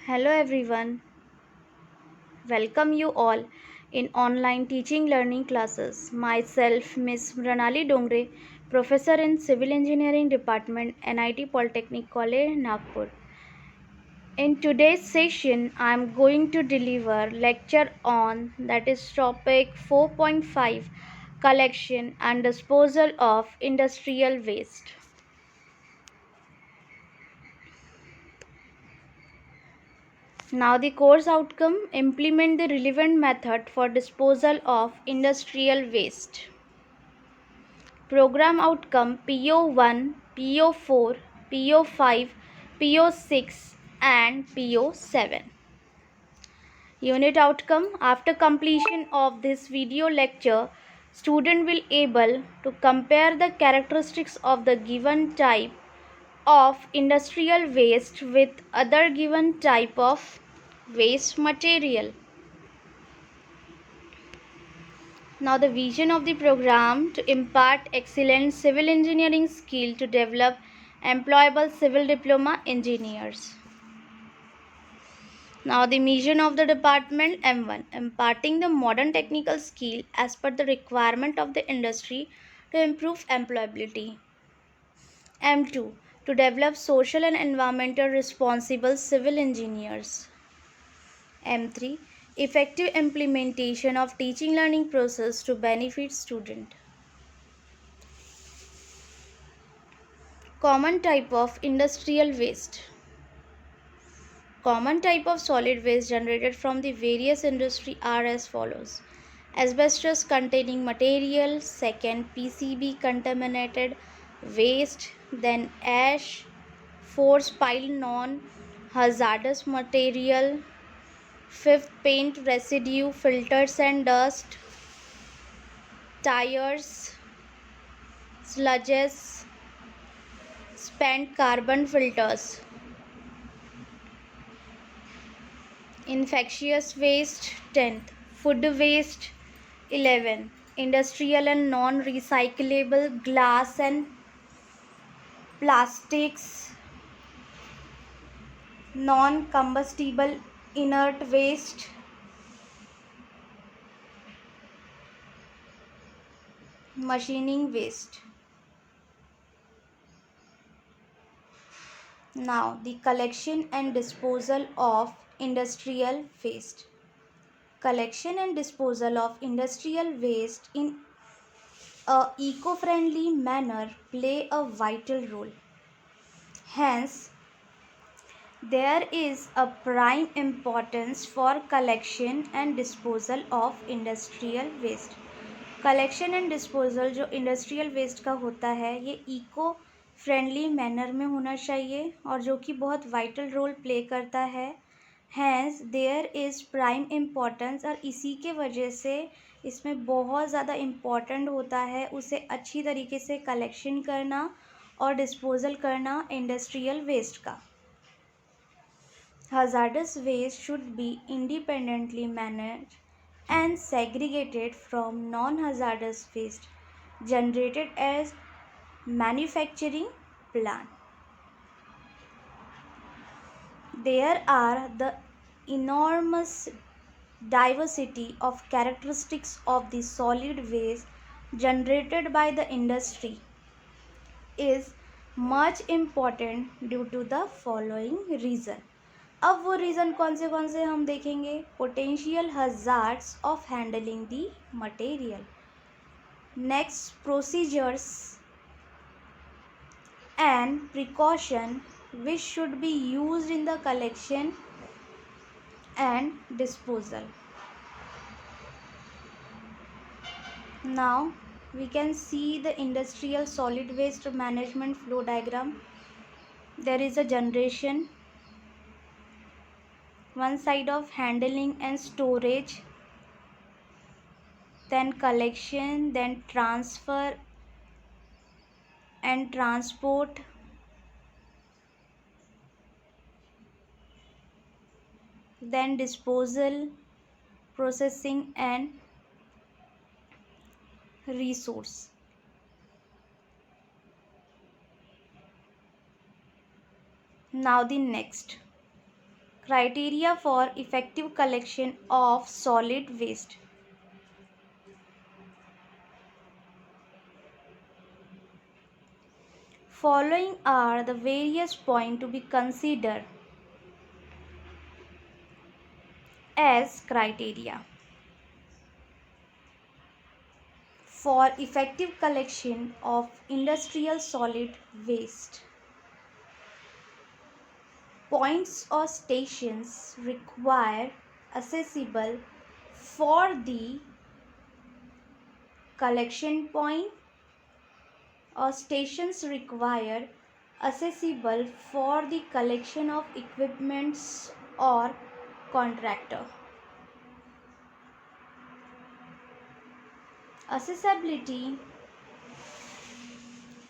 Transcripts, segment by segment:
Hello everyone, welcome you all in online teaching learning classes. Myself Miss Mranali Dongre, professor in Civil Engineering Department, NIT Polytechnic College, Nagpur. In today's session, I am going to deliver lecture on that is topic 4.5 collection and disposal of industrial waste. Now the course outcome, implement the relevant method for disposal of industrial waste. Program outcome PO1, PO4, PO5, PO6 and PO7. Unit outcome, after completion of this video lecture, student will able to compare the characteristics of the given type of industrial waste with other given type of waste material. Now, the vision of the program to impart excellent civil engineering skill to develop employable civil diploma engineers. Now, the mission of the department M1 imparting the modern technical skill as per the requirement of the industry to improve employability. M2 to develop social and environmental responsible civil engineers. M3 effective implementation of teaching learning process to benefit student. Common type of industrial waste. Common type of solid waste generated from the various industry are as follows. Asbestos containing material, second PCB contaminated waste, then ash, fourth pile non hazardous material, fifth paint residue, filters and dust, tires, sludges, spent carbon filters. Infectious waste 10th, food waste 11, industrial and non-recyclable glass and plastics, non-combustible inert waste, machining waste. Now the collection and disposal of industrial waste. Collection and disposal of industrial waste in a eco-friendly manner play a vital role. Hence, there is a prime importance for collection and disposal of industrial waste. Collection and disposal जो industrial waste का होता है ये eco friendly manner में होना चाहिए और जो कि बहुत वाइटल रोल प्ले करता है. Hence there is prime importance और इसी के वजह से इसमें बहुत ज़्यादा इम्पॉर्टेंट होता है उसे अच्छी तरीके से कलेक्शन करना और डिस्पोजल करना इंडस्ट्रियल वेस्ट का. Hazardous waste should be independently managed and segregated from non-hazardous waste generated as manufacturing plant. There are the enormous diversity of characteristics of the solid waste generated by the industry is much important due to the following reason. अब वो reason कौन से हम देखेंगे. Potential hazards of handling the material. Next procedures and precaution which should be used in the collection and disposal. Now we can see the industrial solid waste management flow diagram. There is a generation, one side of handling and storage, then collection, then transfer and transport, then disposal, processing and resource. Now the next Criteria for effective collection of solid waste. Following are the various points to be considered as criteria for effective collection of industrial solid waste. Points or stations required accessible for the collection point or stations required accessible for the collection of equipments or contractor. Accessibility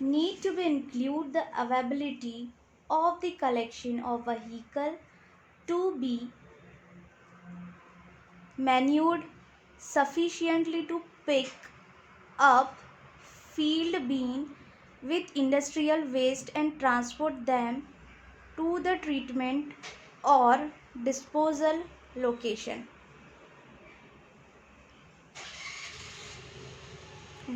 need to be include the availability of the collection of vehicle to be manured sufficiently to pick up field bin with industrial waste and transport them to the treatment or disposal location.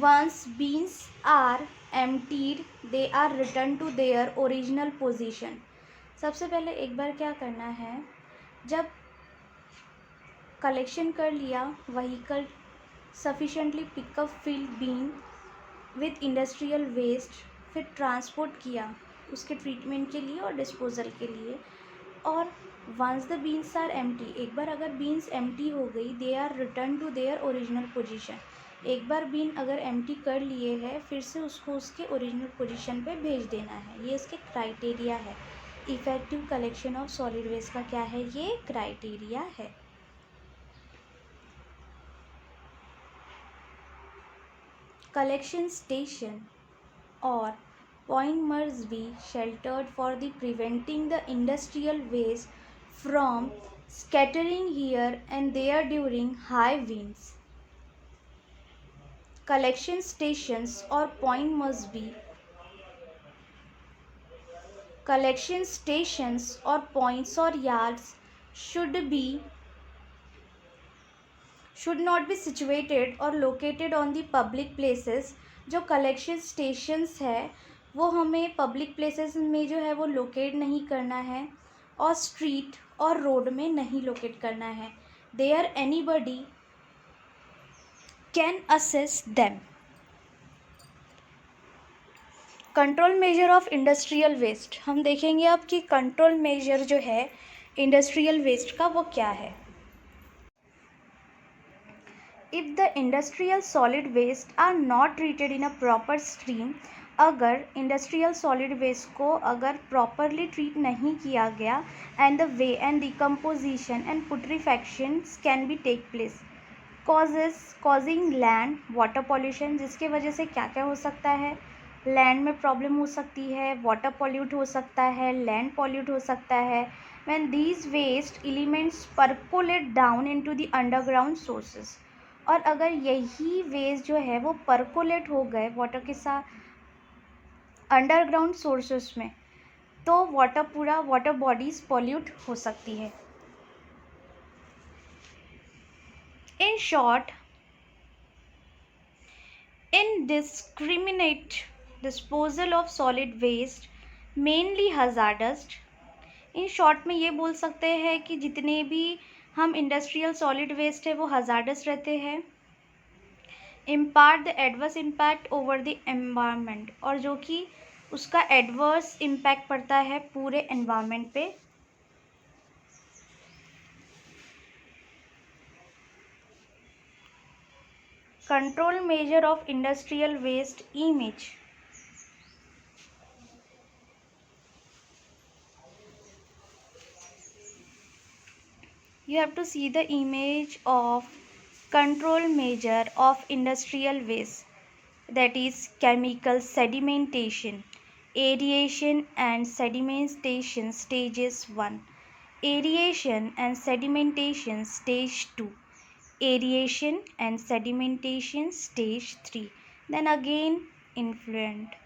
Once bins are emptied, they are returned to their original position. सबसे पहले एक बार क्या करना है, जब collection कर लिया vehicle sufficiently pickup filled bin with industrial waste, फिर ट्रांसपोर्ट किया उसके ट्रीटमेंट के लिए और डिस्पोजल के लिए, और once the bins are empty, एक बार अगर बीन्स एम्प्टी हो गई, they are return to their original position. एक बार बीन अगर एम्प्टी कर लिए है, फिर से उसको उसके ओरिजिनल पोजीशन पे भेज देना है। ये इसके क्राइटेरिया है। Effective collection of solid waste का क्या है, ये क्राइटेरिया है। Collection station or point must be sheltered for the preventing the industrial waste from scattering here and there during high winds. Collection stations or point must be collection stations or points or yards should not be situated or located on the public places। जो collection stations है वो हमें public places में जो है वो locate नहीं करना है और स्ट्रीट और रोड में नहीं लोकेट करना है। There anybody can assess them. Control measure of industrial waste, हम देखेंगे अब कि कंट्रोल मेजर जो है इंडस्ट्रियल वेस्ट का वो क्या है। If the industrial solid waste are not treated in a proper stream, अगर इंडस्ट्रियल सॉलिड वेस्ट को अगर प्रॉपरली ट्रीट नहीं किया गया, and the way and decomposition and putrefactions can be take place, causing land water pollution, जिसके वजह से क्या क्या हो सकता है, लैंड में प्रॉब्लम हो सकती है, वाटर पॉल्यूट हो सकता है, लैंड पॉल्यूट हो सकता है। when these waste elements percolate down into the underground sources, और अगर यही वेस्ट जो है वो परकोलेट हो गए वाटर के साथ अंडरग्राउंड सोर्सेस में, तो वाटर बॉडीज पॉल्यूट हो सकती है। In short, indiscriminate disposal of solid waste mainly hazardous। In short में ये बोल सकते हैं कि जितने भी हम इंडस्ट्रियल सॉलिड वेस्ट है वो हजार्डस रहते हैं। Impart the adverse impact over the environment, और जो कि उसका एडवर्स इम्पैक्ट पड़ता है पूरे एनवायरनमेंट पे। Control measure of industrial waste image, you have to see the image of control measure of industrial waste, that is chemical sedimentation, aeration and sedimentation stages 1, aeration and sedimentation stage 2, aeration and sedimentation stage 3, then again influent।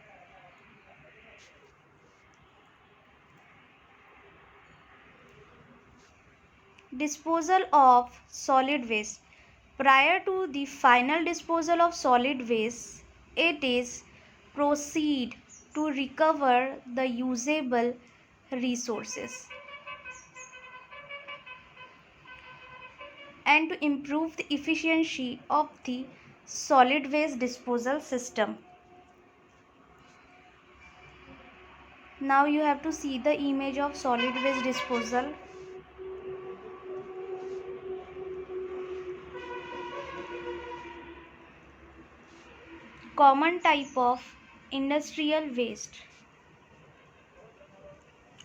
Disposal of solid waste. Prior to the final disposal of solid waste, it is proceed to recover the usable resources and to improve the efficiency of the solid waste disposal system. Now you have to see the image of solid waste disposal. Common type of industrial waste.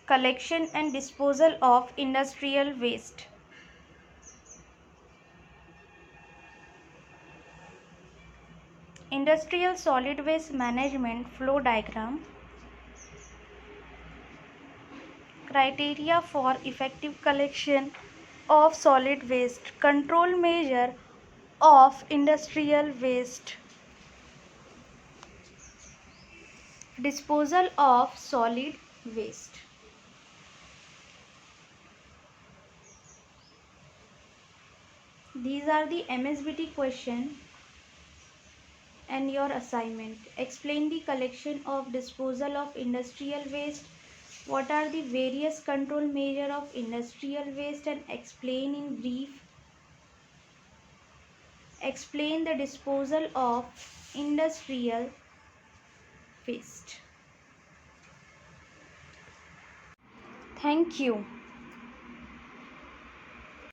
Collection and disposal of industrial waste. Industrial solid waste management flow diagram. Criteria for effective collection of solid waste. Control measure of industrial waste. Disposal of solid waste. These are the MSBT question and your assignment. Explain the collection of disposal of industrial waste. What are the various control measure of industrial waste and explain in brief. Explain the disposal of industrial waste. Thank you.